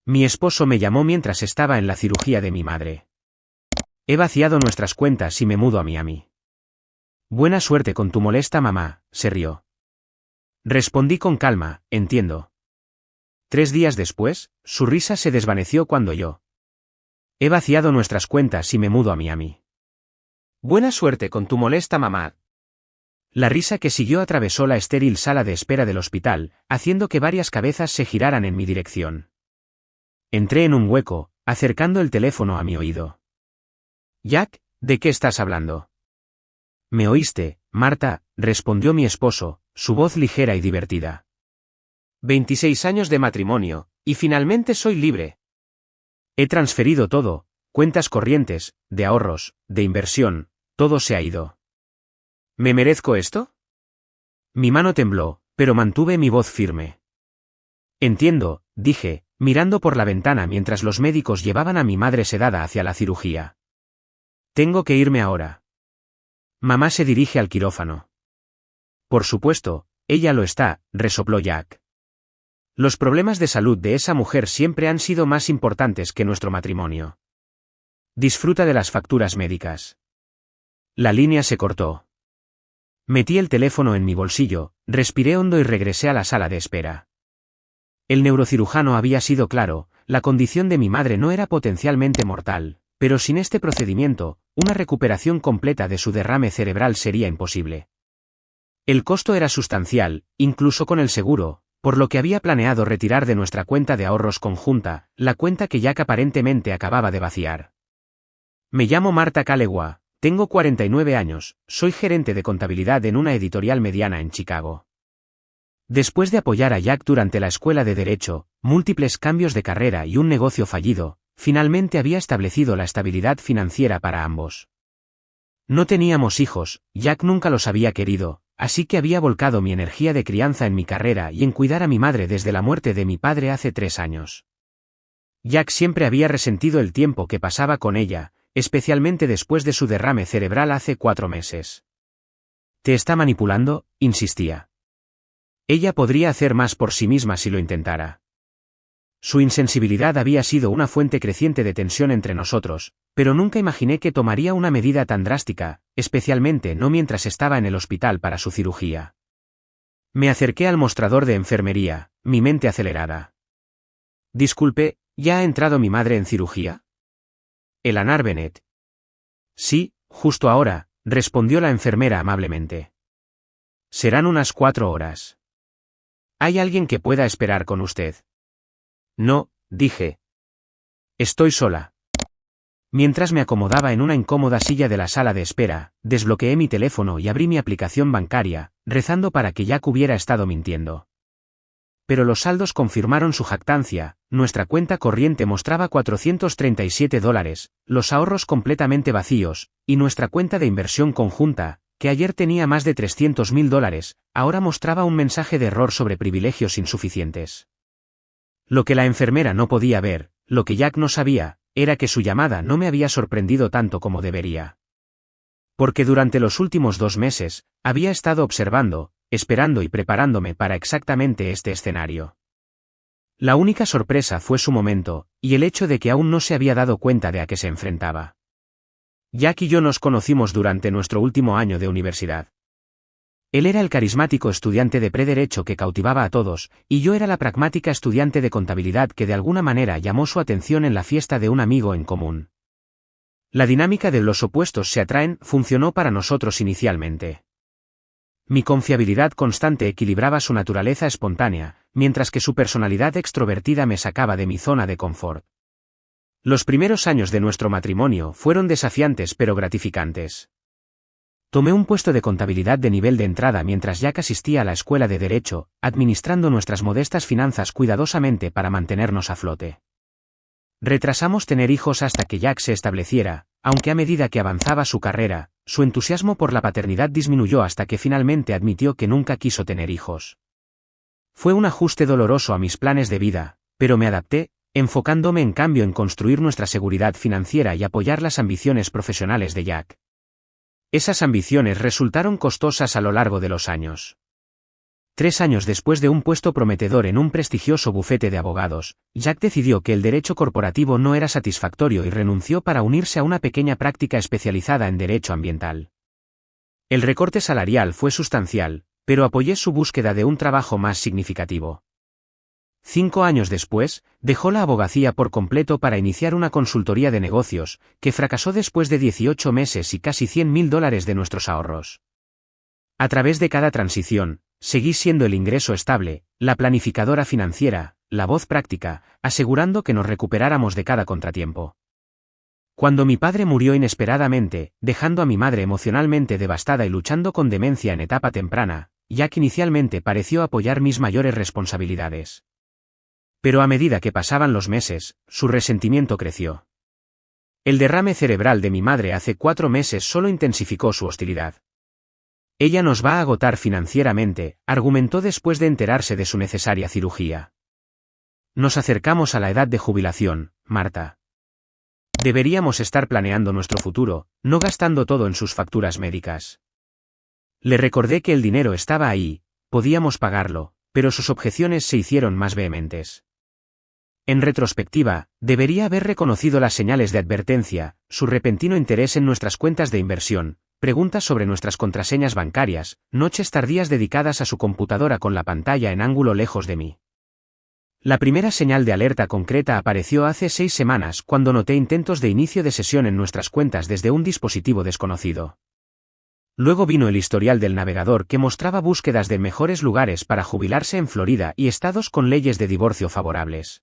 Mi esposo me llamó mientras estaba en la cirugía de mi madre. He vaciado nuestras cuentas y me mudo a Miami. Buena suerte con tu molesta mamá, se rió. Respondí con calma, entiendo. 3 días después, su risa se desvaneció cuando yo. He vaciado nuestras cuentas y me mudo a Miami. Buena suerte con tu molesta mamá. La risa que siguió atravesó la estéril sala de espera del hospital, haciendo que varias cabezas se giraran en mi dirección. Entré en un hueco, acercando el teléfono a mi oído. Jack, ¿de qué estás hablando? ¿Me oíste, Marta?, respondió mi esposo, su voz ligera y divertida. 26 años de matrimonio, y finalmente soy libre. He transferido todo, cuentas corrientes, de ahorros, de inversión, todo se ha ido. ¿Me merezco esto? Mi mano tembló, pero mantuve mi voz firme. Entiendo, dije, mirando por la ventana mientras los médicos llevaban a mi madre sedada hacia la cirugía. Tengo que irme ahora. Mamá se dirige al quirófano. Por supuesto, ella lo está, resopló Jack. Los problemas de salud de esa mujer siempre han sido más importantes que nuestro matrimonio. Disfruta de las facturas médicas. La línea se cortó. Metí el teléfono en mi bolsillo, respiré hondo y regresé a la sala de espera. El neurocirujano había sido claro, la condición de mi madre no era potencialmente mortal, pero sin este procedimiento, una recuperación completa de su derrame cerebral sería imposible. El costo era sustancial, incluso con el seguro, por lo que había planeado retirar de nuestra cuenta de ahorros conjunta, la cuenta que Jack aparentemente acababa de vaciar. Me llamo Marta Calewa, tengo 49 años, soy gerente de contabilidad en una editorial mediana en Chicago. Después de apoyar a Jack durante la escuela de Derecho, múltiples cambios de carrera y un negocio fallido, finalmente había establecido la estabilidad financiera para ambos. No teníamos hijos, Jack nunca los había querido, así que había volcado mi energía de crianza en mi carrera y en cuidar a mi madre desde la muerte de mi padre hace 3 años. Jack siempre había resentido el tiempo que pasaba con ella, especialmente después de su derrame cerebral hace 4 meses. ¿Te está manipulando?, insistía. Ella podría hacer más por sí misma si lo intentara. Su insensibilidad había sido una fuente creciente de tensión entre nosotros, pero nunca imaginé que tomaría una medida tan drástica, especialmente no mientras estaba en el hospital para su cirugía. Me acerqué al mostrador de enfermería, mi mente acelerada. Disculpe, ¿ya ha entrado mi madre en cirugía? Eleanor Bennett. Sí, justo ahora, respondió la enfermera amablemente. Serán unas 4 horas. ¿Hay alguien que pueda esperar con usted? No, dije. Estoy sola. Mientras me acomodaba en una incómoda silla de la sala de espera, desbloqueé mi teléfono y abrí mi aplicación bancaria, rezando para que Jack hubiera estado mintiendo. Pero los saldos confirmaron su jactancia, nuestra cuenta corriente mostraba $437, los ahorros completamente vacíos, y nuestra cuenta de inversión conjunta, que ayer tenía más de $300,000, ahora mostraba un mensaje de error sobre privilegios insuficientes. Lo que la enfermera no podía ver, lo que Jack no sabía, era que su llamada no me había sorprendido tanto como debería. Porque durante los últimos 2 meses, había estado observando, esperando y preparándome para exactamente este escenario. La única sorpresa fue su momento, y el hecho de que aún no se había dado cuenta de a qué se enfrentaba. Jack y yo nos conocimos durante nuestro último año de universidad. Él era el carismático estudiante de prederecho que cautivaba a todos, y yo era la pragmática estudiante de contabilidad que de alguna manera llamó su atención en la fiesta de un amigo en común. La dinámica de los opuestos se atraen funcionó para nosotros inicialmente. Mi confiabilidad constante equilibraba su naturaleza espontánea, mientras que su personalidad extrovertida me sacaba de mi zona de confort. Los primeros años de nuestro matrimonio fueron desafiantes pero gratificantes. Tomé un puesto de contabilidad de nivel de entrada mientras Jack asistía a la escuela de Derecho, administrando nuestras modestas finanzas cuidadosamente para mantenernos a flote. Retrasamos tener hijos hasta que Jack se estableciera, aunque a medida que avanzaba su carrera, su entusiasmo por la paternidad disminuyó hasta que finalmente admitió que nunca quiso tener hijos. Fue un ajuste doloroso a mis planes de vida, pero me adapté, enfocándome en cambio en construir nuestra seguridad financiera y apoyar las ambiciones profesionales de Jack. Esas ambiciones resultaron costosas a lo largo de los años. 3 años después de un puesto prometedor en un prestigioso bufete de abogados, Jack decidió que el derecho corporativo no era satisfactorio y renunció para unirse a una pequeña práctica especializada en derecho ambiental. El recorte salarial fue sustancial, pero apoyé su búsqueda de un trabajo más significativo. 5 años después, dejó la abogacía por completo para iniciar una consultoría de negocios, que fracasó después de 18 meses y casi $100.000 de nuestros ahorros. A través de cada transición, seguí siendo el ingreso estable, la planificadora financiera, la voz práctica, asegurando que nos recuperáramos de cada contratiempo. Cuando mi padre murió inesperadamente, dejando a mi madre emocionalmente devastada y luchando con demencia en etapa temprana, Jack inicialmente pareció apoyar mis mayores responsabilidades. Pero a medida que pasaban los meses, su resentimiento creció. El derrame cerebral de mi madre hace 4 meses solo intensificó su hostilidad. Ella nos va a agotar financieramente, argumentó después de enterarse de su necesaria cirugía. Nos acercamos a la edad de jubilación, Marta. Deberíamos estar planeando nuestro futuro, no gastando todo en sus facturas médicas. Le recordé que el dinero estaba ahí, podíamos pagarlo, pero sus objeciones se hicieron más vehementes. En retrospectiva, debería haber reconocido las señales de advertencia, su repentino interés en nuestras cuentas de inversión, preguntas sobre nuestras contraseñas bancarias, noches tardías dedicadas a su computadora con la pantalla en ángulo lejos de mí. La primera señal de alerta concreta apareció hace 6 semanas cuando noté intentos de inicio de sesión en nuestras cuentas desde un dispositivo desconocido. Luego vino el historial del navegador que mostraba búsquedas de mejores lugares para jubilarse en Florida y estados con leyes de divorcio favorables.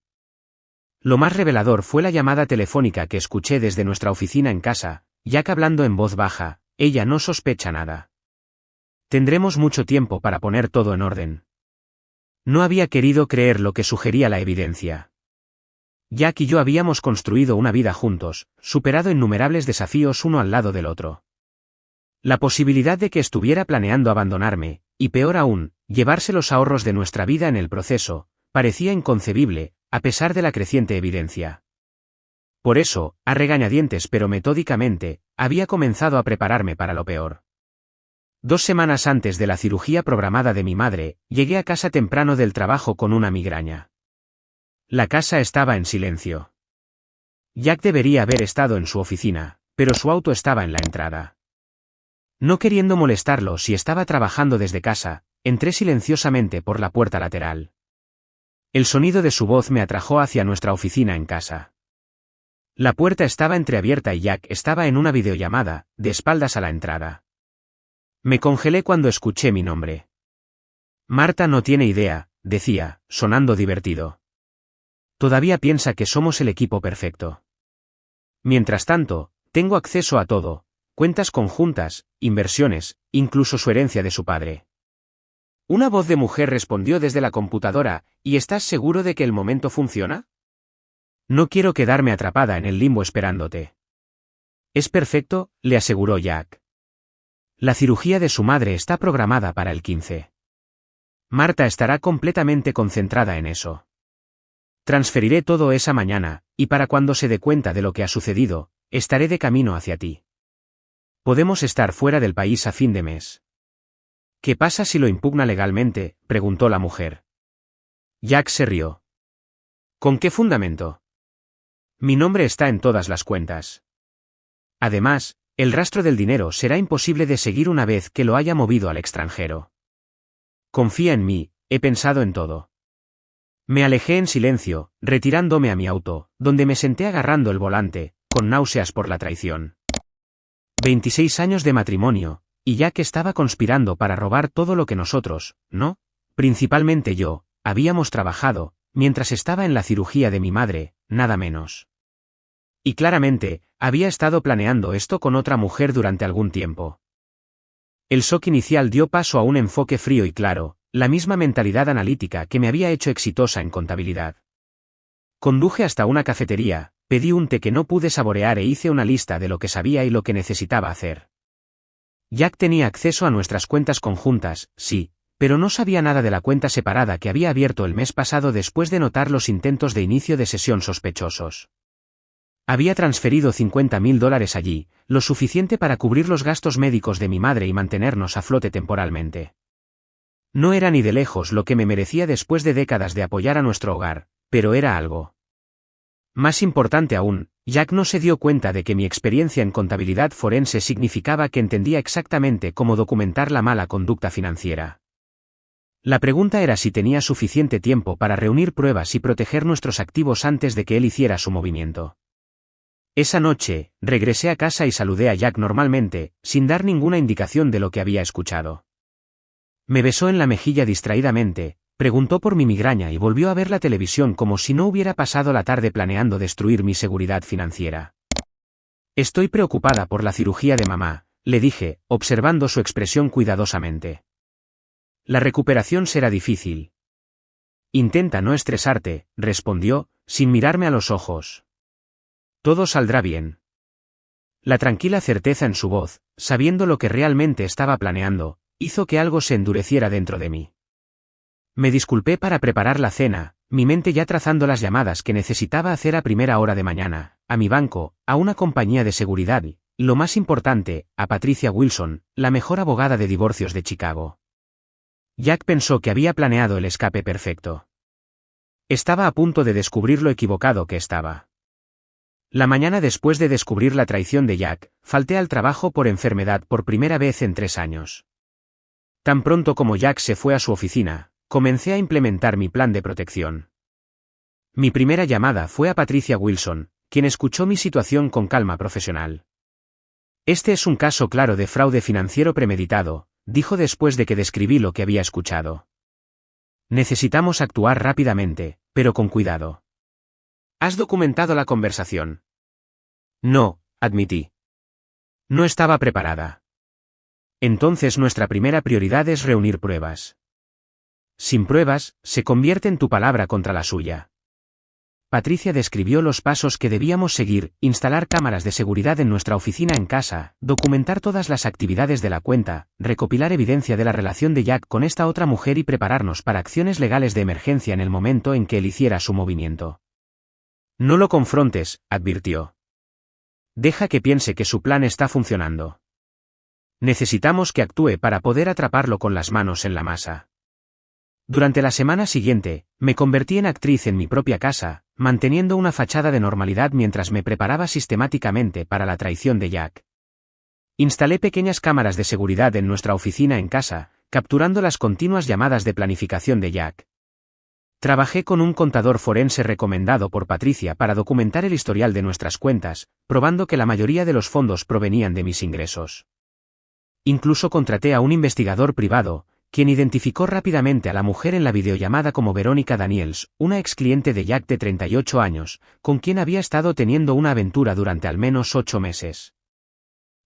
Lo más revelador fue la llamada telefónica que escuché desde nuestra oficina en casa, Jack hablando en voz baja, ella no sospecha nada. Tendremos mucho tiempo para poner todo en orden. No había querido creer lo que sugería la evidencia. Jack y yo habíamos construido una vida juntos, superado innumerables desafíos uno al lado del otro. La posibilidad de que estuviera planeando abandonarme, y peor aún, llevarse los ahorros de nuestra vida en el proceso, parecía inconcebible, a pesar de la creciente evidencia. Por eso, a regañadientes pero metódicamente, había comenzado a prepararme para lo peor. 2 semanas antes de la cirugía programada de mi madre, llegué a casa temprano del trabajo con una migraña. La casa estaba en silencio. Jack debería haber estado en su oficina, pero su auto estaba en la entrada. No queriendo molestarlo si estaba trabajando desde casa, entré silenciosamente por la puerta lateral. El sonido de su voz me atrajo hacia nuestra oficina en casa. La puerta estaba entreabierta y Jack estaba en una videollamada, de espaldas a la entrada. Me congelé cuando escuché mi nombre. Marta no tiene idea, decía, sonando divertido. Todavía piensa que somos el equipo perfecto. Mientras tanto, tengo acceso a todo, cuentas conjuntas, inversiones, incluso su herencia de su padre. Una voz de mujer respondió desde la computadora, ¿y estás seguro de que el momento funciona? No quiero quedarme atrapada en el limbo esperándote. Es perfecto, le aseguró Jack. La cirugía de su madre está programada para el 15. Marta estará completamente concentrada en eso. Transferiré todo esa mañana, y para cuando se dé cuenta de lo que ha sucedido, estaré de camino hacia ti. Podemos estar fuera del país a fin de mes. ¿Qué pasa si lo impugna legalmente?, preguntó la mujer. Jack se rió. ¿Con qué fundamento? Mi nombre está en todas las cuentas. Además, el rastro del dinero será imposible de seguir una vez que lo haya movido al extranjero. Confía en mí, he pensado en todo. Me alejé en silencio, retirándome a mi auto, donde me senté agarrando el volante, con náuseas por la traición. 26 años de matrimonio, y Jack estaba conspirando para robar todo lo que nosotros, ¿no? Principalmente yo, habíamos trabajado, mientras estaba en la cirugía de mi madre, nada menos. Y claramente, había estado planeando esto con otra mujer durante algún tiempo. El shock inicial dio paso a un enfoque frío y claro, la misma mentalidad analítica que me había hecho exitosa en contabilidad. Conduje hasta una cafetería, pedí un té que no pude saborear e hice una lista de lo que sabía y lo que necesitaba hacer. Jack tenía acceso a nuestras cuentas conjuntas, sí, pero no sabía nada de la cuenta separada que había abierto el mes pasado después de notar los intentos de inicio de sesión sospechosos. Había transferido $50.000 allí, lo suficiente para cubrir los gastos médicos de mi madre y mantenernos a flote temporalmente. No era ni de lejos lo que me merecía después de décadas de apoyar a nuestro hogar, pero era algo. Más importante aún, Jack no se dio cuenta de que mi experiencia en contabilidad forense significaba que entendía exactamente cómo documentar la mala conducta financiera. La pregunta era si tenía suficiente tiempo para reunir pruebas y proteger nuestros activos antes de que él hiciera su movimiento. Esa noche, regresé a casa y saludé a Jack normalmente, sin dar ninguna indicación de lo que había escuchado. Me besó en la mejilla distraídamente, preguntó por mi migraña y volvió a ver la televisión como si no hubiera pasado la tarde planeando destruir mi seguridad financiera. Estoy preocupada por la cirugía de mamá, le dije, observando su expresión cuidadosamente. La recuperación será difícil. Intenta no estresarte, respondió, sin mirarme a los ojos. Todo saldrá bien. La tranquila certeza en su voz, sabiendo lo que realmente estaba planeando, hizo que algo se endureciera dentro de mí. Me disculpé para preparar la cena, mi mente ya trazando las llamadas que necesitaba hacer a primera hora de mañana, a mi banco, a una compañía de seguridad y, lo más importante, a Patricia Wilson, la mejor abogada de divorcios de Chicago. Jack pensó que había planeado el escape perfecto. Estaba a punto de descubrir lo equivocado que estaba. La mañana después de descubrir la traición de Jack, falté al trabajo por enfermedad por primera vez en 3 años. Tan pronto como Jack se fue a su oficina, comencé a implementar mi plan de protección. Mi primera llamada fue a Patricia Wilson, quien escuchó mi situación con calma profesional. Este es un caso claro de fraude financiero premeditado, dijo después de que describí lo que había escuchado. Necesitamos actuar rápidamente, pero con cuidado. ¿Has documentado la conversación? No, admití. No estaba preparada. Entonces nuestra primera prioridad es reunir pruebas. Sin pruebas, se convierte en tu palabra contra la suya. Patricia describió los pasos que debíamos seguir: instalar cámaras de seguridad en nuestra oficina en casa, documentar todas las actividades de la cuenta, recopilar evidencia de la relación de Jack con esta otra mujer y prepararnos para acciones legales de emergencia en el momento en que él hiciera su movimiento. No lo confrontes, advirtió. Deja que piense que su plan está funcionando. Necesitamos que actúe para poder atraparlo con las manos en la masa. Durante la semana siguiente, me convertí en actriz en mi propia casa, manteniendo una fachada de normalidad mientras me preparaba sistemáticamente para la traición de Jack. Instalé pequeñas cámaras de seguridad en nuestra oficina en casa, capturando las continuas llamadas de planificación de Jack. Trabajé con un contador forense recomendado por Patricia para documentar el historial de nuestras cuentas, probando que la mayoría de los fondos provenían de mis ingresos. Incluso contraté a un investigador privado, quien identificó rápidamente a la mujer en la videollamada como Verónica Daniels, una ex cliente de Jack de 38 años, con quien había estado teniendo una aventura durante al menos 8 meses.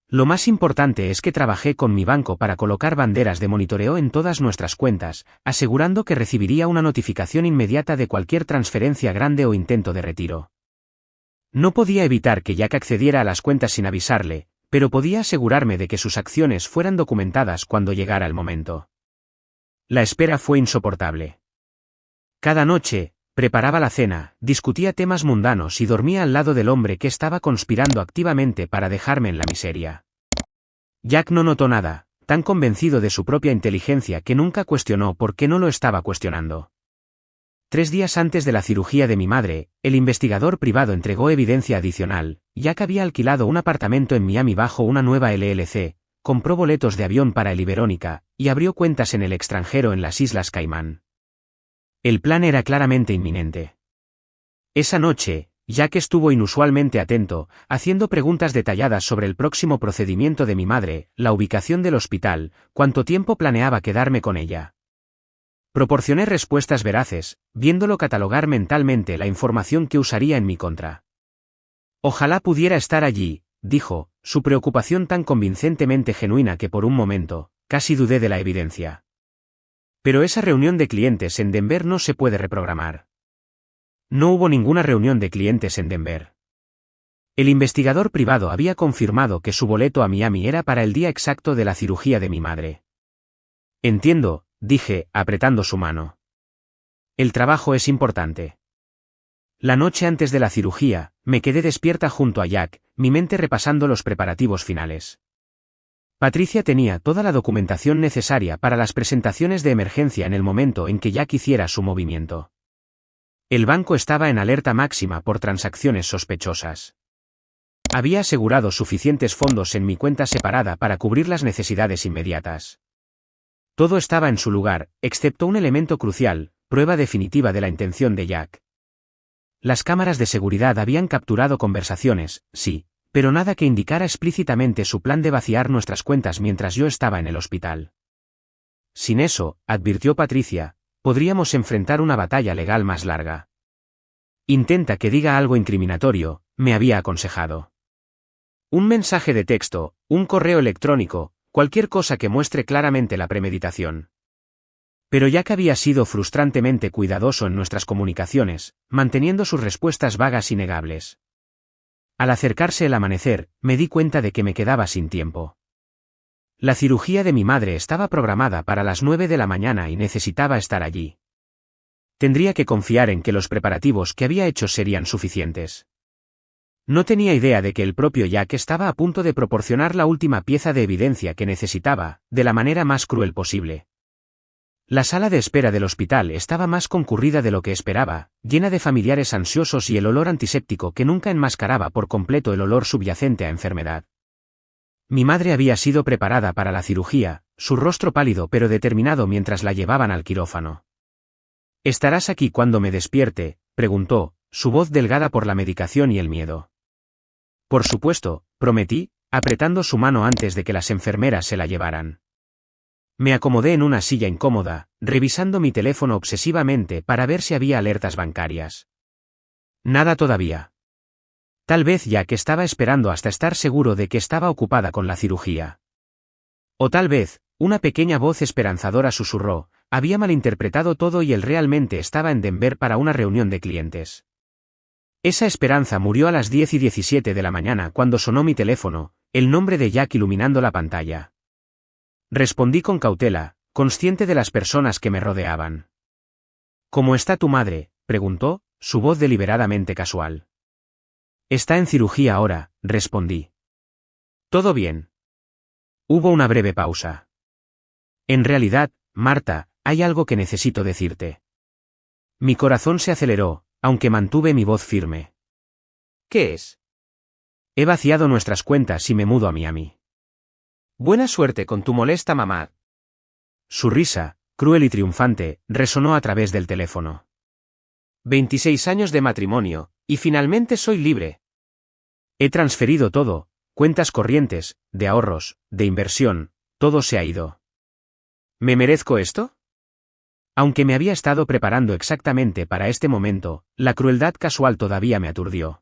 Lo más importante es que trabajé con mi banco para colocar banderas de monitoreo en todas nuestras cuentas, asegurando que recibiría una notificación inmediata de cualquier transferencia grande o intento de retiro. No podía evitar que Jack accediera a las cuentas sin avisarle, pero podía asegurarme de que sus acciones fueran documentadas cuando llegara el momento. La espera fue insoportable. Cada noche, preparaba la cena, discutía temas mundanos y dormía al lado del hombre que estaba conspirando activamente para dejarme en la miseria. Jack no notó nada, tan convencido de su propia inteligencia que nunca cuestionó por qué no lo estaba cuestionando. 3 días antes de la cirugía de mi madre, el investigador privado entregó evidencia adicional. Jack había alquilado un apartamento en Miami bajo una nueva LLC, compró boletos de avión para él y Verónica, y abrió cuentas en el extranjero en las Islas Caimán. El plan era claramente inminente. Esa noche, Jack estuvo inusualmente atento, haciendo preguntas detalladas sobre el próximo procedimiento de mi madre, la ubicación del hospital, cuánto tiempo planeaba quedarme con ella. Proporcioné respuestas veraces, viéndolo catalogar mentalmente la información que usaría en mi contra. Ojalá pudiera estar allí, dijo, su preocupación tan convincentemente genuina que por un momento, casi dudé de la evidencia. Pero esa reunión de clientes en Denver no se puede reprogramar. No hubo ninguna reunión de clientes en Denver. El investigador privado había confirmado que su boleto a Miami era para el día exacto de la cirugía de mi madre. Entiendo, dije, apretando su mano. El trabajo es importante. La noche antes de la cirugía, me quedé despierta junto a Jack, mi mente repasando los preparativos finales. Patricia tenía toda la documentación necesaria para las presentaciones de emergencia en el momento en que Jack hiciera su movimiento. El banco estaba en alerta máxima por transacciones sospechosas. Había asegurado suficientes fondos en mi cuenta separada para cubrir las necesidades inmediatas. Todo estaba en su lugar, excepto un elemento crucial, prueba definitiva de la intención de Jack. Las cámaras de seguridad habían capturado conversaciones, sí, pero nada que indicara explícitamente su plan de vaciar nuestras cuentas mientras yo estaba en el hospital. Sin eso, advirtió Patricia, podríamos enfrentar una batalla legal más larga. Intenta que diga algo incriminatorio, me había aconsejado. Un mensaje de texto, un correo electrónico, cualquier cosa que muestre claramente la premeditación. Pero Jack había sido frustrantemente cuidadoso en nuestras comunicaciones, manteniendo sus respuestas vagas y negables. Al acercarse el amanecer, me di cuenta de que me quedaba sin tiempo. La cirugía de mi madre estaba programada para las 9 de la mañana y necesitaba estar allí. Tendría que confiar en que los preparativos que había hecho serían suficientes. No tenía idea de que el propio Jack estaba a punto de proporcionar la última pieza de evidencia que necesitaba, de la manera más cruel posible. La sala de espera del hospital estaba más concurrida de lo que esperaba, llena de familiares ansiosos y el olor antiséptico que nunca enmascaraba por completo el olor subyacente a enfermedad. Mi madre había sido preparada para la cirugía, su rostro pálido pero determinado mientras la llevaban al quirófano. ¿Estarás aquí cuando me despierte?, preguntó, su voz delgada por la medicación y el miedo. Por supuesto, prometí, apretando su mano antes de que las enfermeras se la llevaran. Me acomodé en una silla incómoda, revisando mi teléfono obsesivamente para ver si había alertas bancarias. Nada todavía. Tal vez Jack estaba esperando hasta estar seguro de que estaba ocupada con la cirugía. O tal vez, una pequeña voz esperanzadora susurró, había malinterpretado todo y él realmente estaba en Denver para una reunión de clientes. Esa esperanza murió a las 10:17 de la mañana cuando sonó mi teléfono, el nombre de Jack iluminando la pantalla. Respondí con cautela, consciente de las personas que me rodeaban. ¿Cómo está tu madre?, preguntó, su voz deliberadamente casual. Está en cirugía ahora, respondí. ¿Todo bien? Hubo una breve pausa. En realidad, Marta, hay algo que necesito decirte. Mi corazón se aceleró, aunque mantuve mi voz firme. ¿Qué es? He vaciado nuestras cuentas y me mudo a Miami. Buena suerte con tu molesta mamá. Su risa, cruel y triunfante, resonó a través del teléfono. 26 años de matrimonio, y finalmente soy libre. He transferido todo, cuentas corrientes, de ahorros, de inversión, todo se ha ido. ¿Me merezco esto? Aunque me había estado preparando exactamente para este momento, la crueldad casual todavía me aturdió.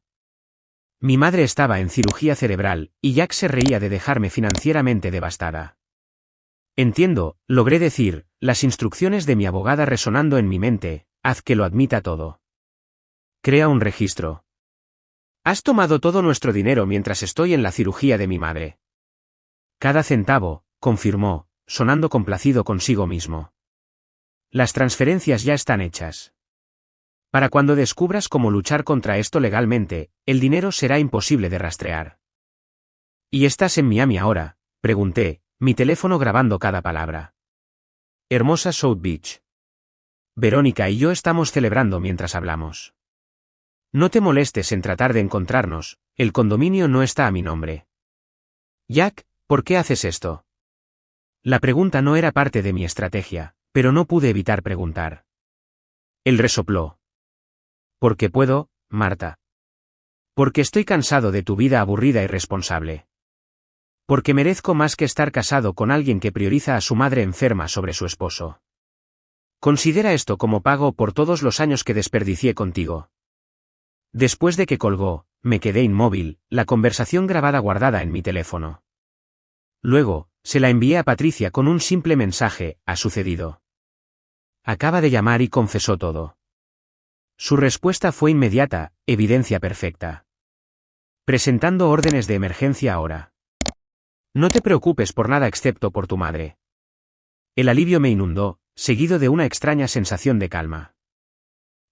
Mi madre estaba en cirugía cerebral, y Jack se reía de dejarme financieramente devastada. Entiendo, logré decir, las instrucciones de mi abogada resonando en mi mente, haz que lo admita todo. Crea un registro. Has tomado todo nuestro dinero mientras estoy en la cirugía de mi madre. Cada centavo, confirmó, sonando complacido consigo mismo. Las transferencias ya están hechas. Para cuando descubras cómo luchar contra esto legalmente, el dinero será imposible de rastrear. ¿Y estás en Miami ahora?, pregunté, mi teléfono grabando cada palabra. Hermosa South Beach. Verónica y yo estamos celebrando mientras hablamos. No te molestes en tratar de encontrarnos, el condominio no está a mi nombre. Jack, ¿por qué haces esto? La pregunta no era parte de mi estrategia, pero no pude evitar preguntar. Él resopló. Porque puedo, Marta. Porque estoy cansado de tu vida aburrida y responsable. Porque merezco más que estar casado con alguien que prioriza a su madre enferma sobre su esposo. Considera esto como pago por todos los años que desperdicié contigo. Después de que colgó, me quedé inmóvil, la conversación grabada guardada en mi teléfono. Luego, se la envié a Patricia con un simple mensaje, ha sucedido. Acaba de llamar y confesó todo. Su respuesta fue inmediata, evidencia perfecta. Presentando órdenes de emergencia ahora. No te preocupes por nada excepto por tu madre. El alivio me inundó, seguido de una extraña sensación de calma.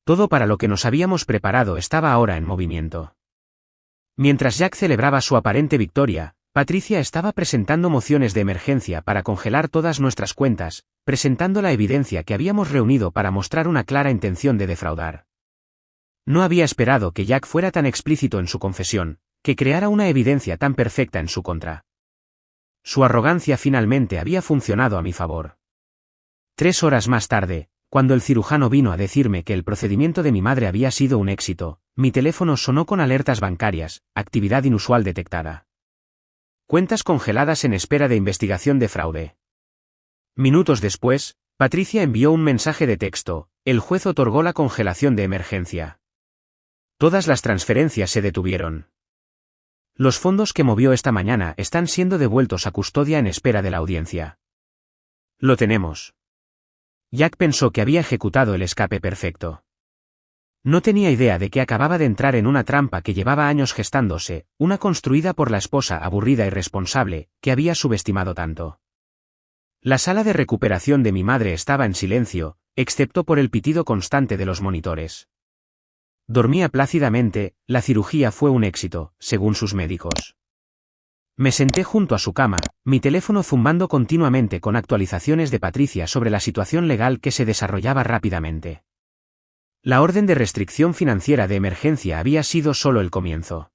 Todo para lo que nos habíamos preparado estaba ahora en movimiento. Mientras Jack celebraba su aparente victoria, Patricia estaba presentando mociones de emergencia para congelar todas nuestras cuentas, presentando la evidencia que habíamos reunido para mostrar una clara intención de defraudar. No había esperado que Jack fuera tan explícito en su confesión, que creara una evidencia tan perfecta en su contra. Su arrogancia finalmente había funcionado a mi favor. 3 horas más tarde, cuando el cirujano vino a decirme que el procedimiento de mi madre había sido un éxito, mi teléfono sonó con alertas bancarias, actividad inusual detectada. Cuentas congeladas en espera de investigación de fraude. Minutos después, Patricia envió un mensaje de texto: el juez otorgó la congelación de emergencia. Todas las transferencias se detuvieron. Los fondos que movió esta mañana están siendo devueltos a custodia en espera de la audiencia. Lo tenemos. Jack pensó que había ejecutado el escape perfecto. No tenía idea de que acababa de entrar en una trampa que llevaba años gestándose, una construida por la esposa aburrida y responsable, que había subestimado tanto. La sala de recuperación de mi madre estaba en silencio, excepto por el pitido constante de los monitores. Dormía plácidamente, la cirugía fue un éxito, según sus médicos. Me senté junto a su cama, mi teléfono zumbando continuamente con actualizaciones de Patricia sobre la situación legal que se desarrollaba rápidamente. La orden de restricción financiera de emergencia había sido solo el comienzo.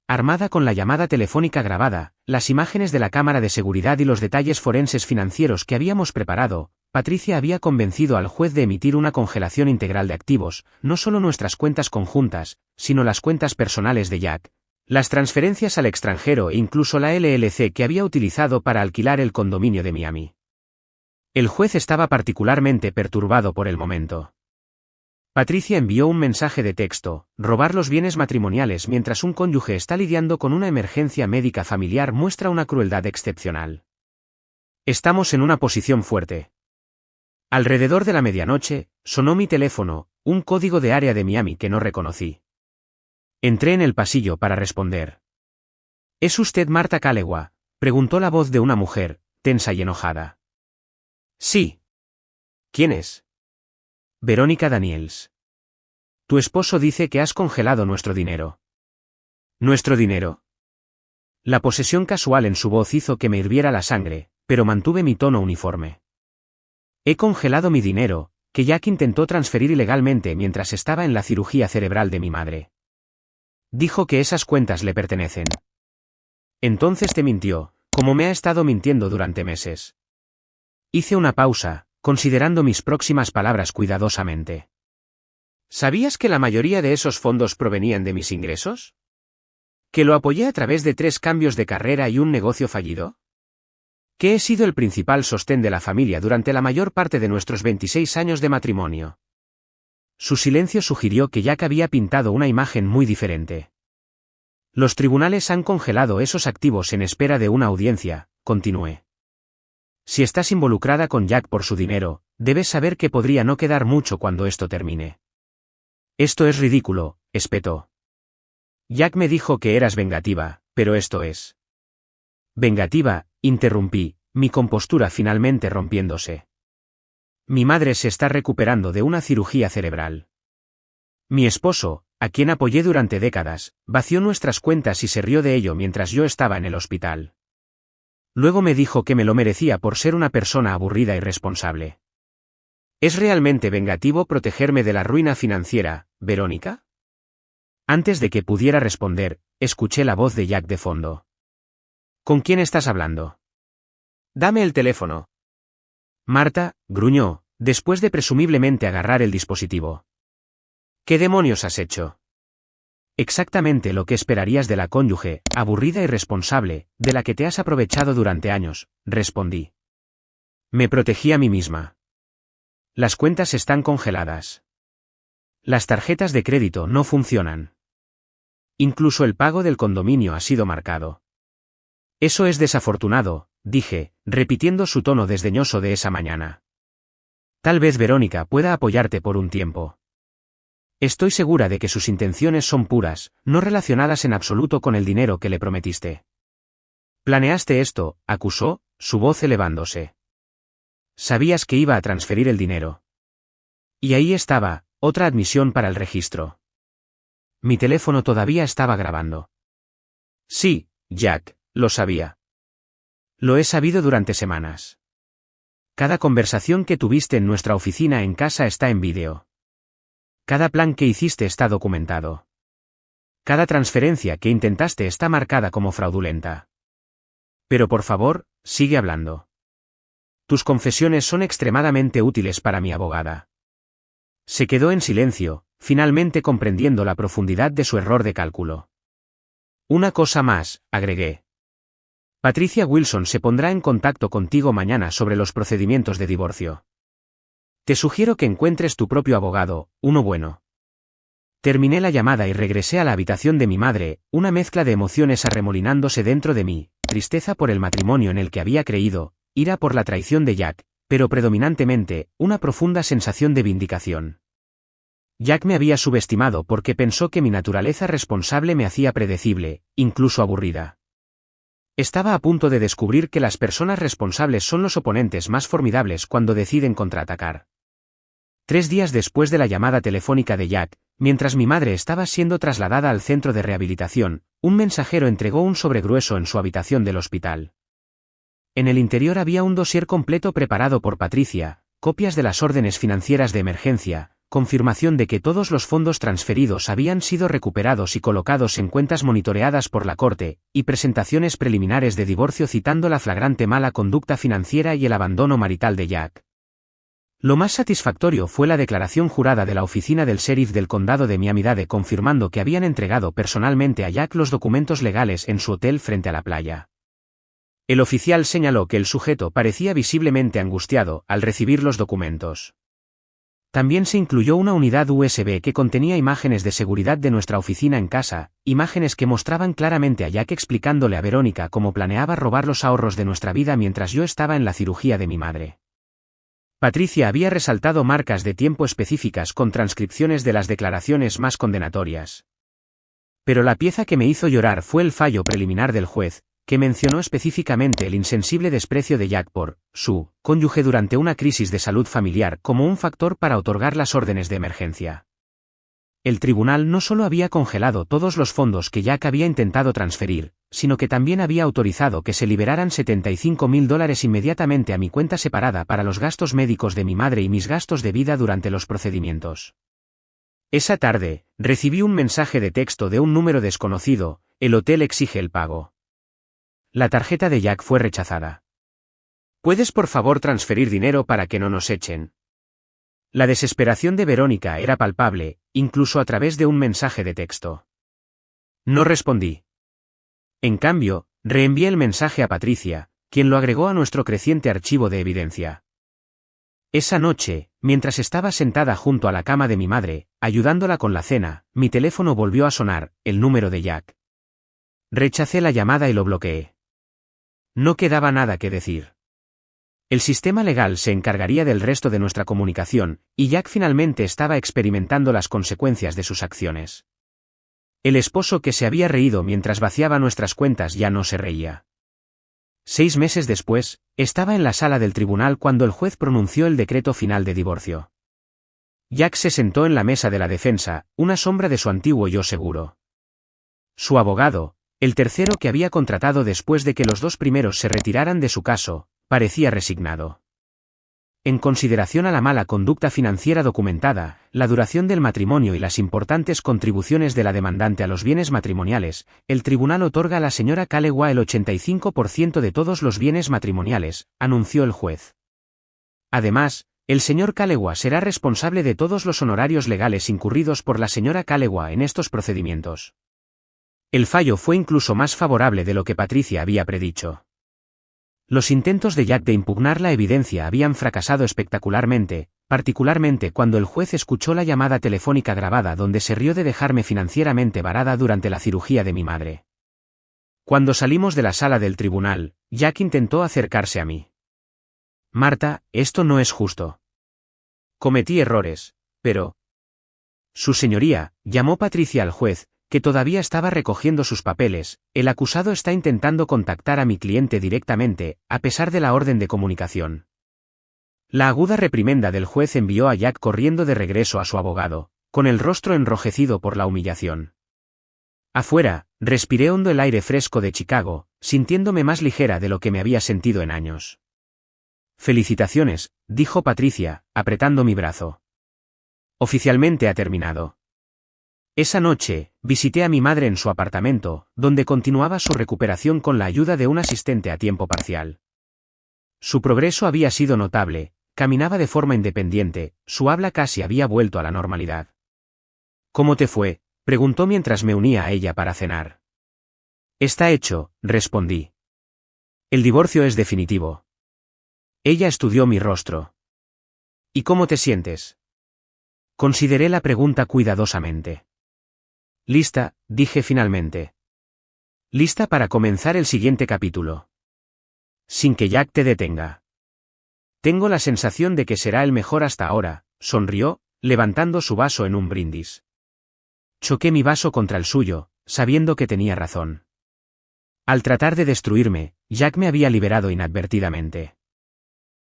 Armada con la llamada telefónica grabada, las imágenes de la cámara de seguridad y los detalles forenses financieros que habíamos preparado, Patricia había convencido al juez de emitir una congelación integral de activos, no solo nuestras cuentas conjuntas, sino las cuentas personales de Jack, las transferencias al extranjero e incluso la LLC que había utilizado para alquilar el condominio de Miami. El juez estaba particularmente perturbado por el momento. Patricia envió un mensaje de texto: robar los bienes matrimoniales mientras un cónyuge está lidiando con una emergencia médica familiar muestra una crueldad excepcional. Estamos en una posición fuerte. Alrededor de la medianoche, sonó mi teléfono, un código de área de Miami que no reconocí. Entré en el pasillo para responder. ¿Es usted Marta Calegua?, preguntó la voz de una mujer, tensa y enojada. Sí. ¿Quién es? Verónica Daniels. Tu esposo dice que has congelado nuestro dinero. ¿Nuestro dinero? La posesión casual en su voz hizo que me hirviera la sangre, pero mantuve mi tono uniforme. He congelado mi dinero, que Jack intentó transferir ilegalmente mientras estaba en la cirugía cerebral de mi madre. Dijo que esas cuentas le pertenecen. Entonces te mintió, como me ha estado mintiendo durante meses. Hice una pausa, considerando mis próximas palabras cuidadosamente. ¿Sabías que la mayoría de esos fondos provenían de mis ingresos? ¿Que lo apoyé a través de 3 cambios de carrera y un negocio fallido? ¿Que he sido el principal sostén de la familia durante la mayor parte de nuestros 26 años de matrimonio? Su silencio sugirió que Jack había pintado una imagen muy diferente. Los tribunales han congelado esos activos en espera de una audiencia, continué. Si estás involucrada con Jack por su dinero, debes saber que podría no quedar mucho cuando esto termine. Esto es ridículo, espetó. Jack me dijo que eras vengativa, pero esto es... Vengativa, interrumpí, mi compostura finalmente rompiéndose. Mi madre se está recuperando de una cirugía cerebral. Mi esposo, a quien apoyé durante décadas, vació nuestras cuentas y se rió de ello mientras yo estaba en el hospital. Luego me dijo que me lo merecía por ser una persona aburrida y responsable. ¿Es realmente vengativo protegerme de la ruina financiera, Verónica? Antes de que pudiera responder, escuché la voz de Jack de fondo. ¿Con quién estás hablando? Dame el teléfono. Marta, gruñó, después de presumiblemente agarrar el dispositivo. ¿Qué demonios has hecho? Exactamente lo que esperarías de la cónyuge, aburrida y responsable, de la que te has aprovechado durante años, respondí. Me protegí a mí misma. Las cuentas están congeladas. Las tarjetas de crédito no funcionan. Incluso el pago del condominio ha sido marcado. Eso es desafortunado, dije, repitiendo su tono desdeñoso de esa mañana. Tal vez Verónica pueda apoyarte por un tiempo. Estoy segura de que sus intenciones son puras, no relacionadas en absoluto con el dinero que le prometiste. ¿Planeaste esto?, acusó, su voz elevándose. Sabías que iba a transferir el dinero. Y ahí estaba, otra admisión para el registro. Mi teléfono todavía estaba grabando. Sí, Jack, Lo sabía. Lo he sabido durante semanas. Cada conversación que tuviste en nuestra oficina en casa está en vídeo. Cada plan que hiciste está documentado. Cada transferencia que intentaste está marcada como fraudulenta. Pero por favor, sigue hablando. Tus confesiones son extremadamente útiles para mi abogada. Se quedó en silencio, finalmente comprendiendo la profundidad de su error de cálculo. Una cosa más, agregué. Patricia Wilson se pondrá en contacto contigo mañana sobre los procedimientos de divorcio. Te sugiero que encuentres tu propio abogado, uno bueno. Terminé la llamada y regresé a la habitación de mi madre, una mezcla de emociones arremolinándose dentro de mí, tristeza por el matrimonio en el que había creído, ira por la traición de Jack, pero predominantemente, una profunda sensación de vindicación. Jack me había subestimado porque pensó que mi naturaleza responsable me hacía predecible, incluso aburrida. Estaba a punto de descubrir que las personas responsables son los oponentes más formidables cuando deciden contraatacar. 3 días después de la llamada telefónica de Jack, mientras mi madre estaba siendo trasladada al centro de rehabilitación, un mensajero entregó un sobre grueso en su habitación del hospital. En el interior había un dossier completo preparado por Patricia, copias de las órdenes financieras de emergencia, confirmación de que todos los fondos transferidos habían sido recuperados y colocados en cuentas monitoreadas por la corte, y presentaciones preliminares de divorcio citando la flagrante mala conducta financiera y el abandono marital de Jack. Lo más satisfactorio fue la declaración jurada de la oficina del sheriff del condado de Miami-Dade confirmando que habían entregado personalmente a Jack los documentos legales en su hotel frente a la playa. El oficial señaló que el sujeto parecía visiblemente angustiado al recibir los documentos. También se incluyó una unidad USB que contenía imágenes de seguridad de nuestra oficina en casa, imágenes que mostraban claramente a Jack explicándole a Verónica cómo planeaba robar los ahorros de nuestra vida mientras yo estaba en la cirugía de mi madre. Patricia había resaltado marcas de tiempo específicas con transcripciones de las declaraciones más condenatorias. Pero la pieza que me hizo llorar fue el fallo preliminar del juez, que mencionó específicamente el insensible desprecio de Jack por su cónyuge durante una crisis de salud familiar como un factor para otorgar las órdenes de emergencia. El tribunal no solo había congelado todos los fondos que Jack había intentado transferir, sino que también había autorizado que se liberaran $75,000 inmediatamente a mi cuenta separada para los gastos médicos de mi madre y mis gastos de vida durante los procedimientos. Esa tarde, recibí un mensaje de texto de un número desconocido: el hotel exige el pago. La tarjeta de Jack fue rechazada. ¿Puedes por favor transferir dinero para que no nos echen? La desesperación de Verónica era palpable, incluso a través de un mensaje de texto. No respondí. En cambio, reenvié el mensaje a Patricia, quien lo agregó a nuestro creciente archivo de evidencia. Esa noche, mientras estaba sentada junto a la cama de mi madre, ayudándola con la cena, mi teléfono volvió a sonar, el número de Jack. Rechacé la llamada y lo bloqueé. No quedaba nada que decir. El sistema legal se encargaría del resto de nuestra comunicación, y Jack finalmente estaba experimentando las consecuencias de sus acciones. El esposo que se había reído mientras vaciaba nuestras cuentas ya no se reía. 6 meses después, estaba en la sala del tribunal cuando el juez pronunció el decreto final de divorcio. Jack se sentó en la mesa de la defensa, una sombra de su antiguo yo seguro. Su abogado, el tercero que había contratado después de que los 2 primeros se retiraran de su caso, parecía resignado. En consideración a la mala conducta financiera documentada, la duración del matrimonio y las importantes contribuciones de la demandante a los bienes matrimoniales, el tribunal otorga a la señora Callewa el 85% de todos los bienes matrimoniales, anunció el juez. Además, el señor Callewa será responsable de todos los honorarios legales incurridos por la señora Callewa en estos procedimientos. El fallo fue incluso más favorable de lo que Patricia había predicho. Los intentos de Jack de impugnar la evidencia habían fracasado espectacularmente, particularmente cuando el juez escuchó la llamada telefónica grabada donde se rió de dejarme financieramente varada durante la cirugía de mi madre. Cuando salimos de la sala del tribunal, Jack intentó acercarse a mí. Marta, esto no es justo. Cometí errores, pero... Su señoría, llamó Patricia al juez, que todavía estaba recogiendo sus papeles. El acusado está intentando contactar a mi cliente directamente, a pesar de la orden de comunicación. La aguda reprimenda del juez envió a Jack corriendo de regreso a su abogado, con el rostro enrojecido por la humillación. Afuera, respiré hondo el aire fresco de Chicago, sintiéndome más ligera de lo que me había sentido en años. Felicitaciones, dijo Patricia, apretando mi brazo. Oficialmente ha terminado. Esa noche, visité a mi madre en su apartamento, donde continuaba su recuperación con la ayuda de un asistente a tiempo parcial. Su progreso había sido notable, caminaba de forma independiente, su habla casi había vuelto a la normalidad. ¿Cómo te fue?, preguntó mientras me unía a ella para cenar. Está hecho, respondí. El divorcio es definitivo. Ella estudió mi rostro. ¿Y cómo te sientes? Consideré la pregunta cuidadosamente. Lista, dije finalmente. Lista para comenzar el siguiente capítulo. Sin que Jack te detenga. Tengo la sensación de que será el mejor hasta ahora, sonrió, levantando su vaso en un brindis. Choqué mi vaso contra el suyo, sabiendo que tenía razón. Al tratar de destruirme, Jack me había liberado inadvertidamente.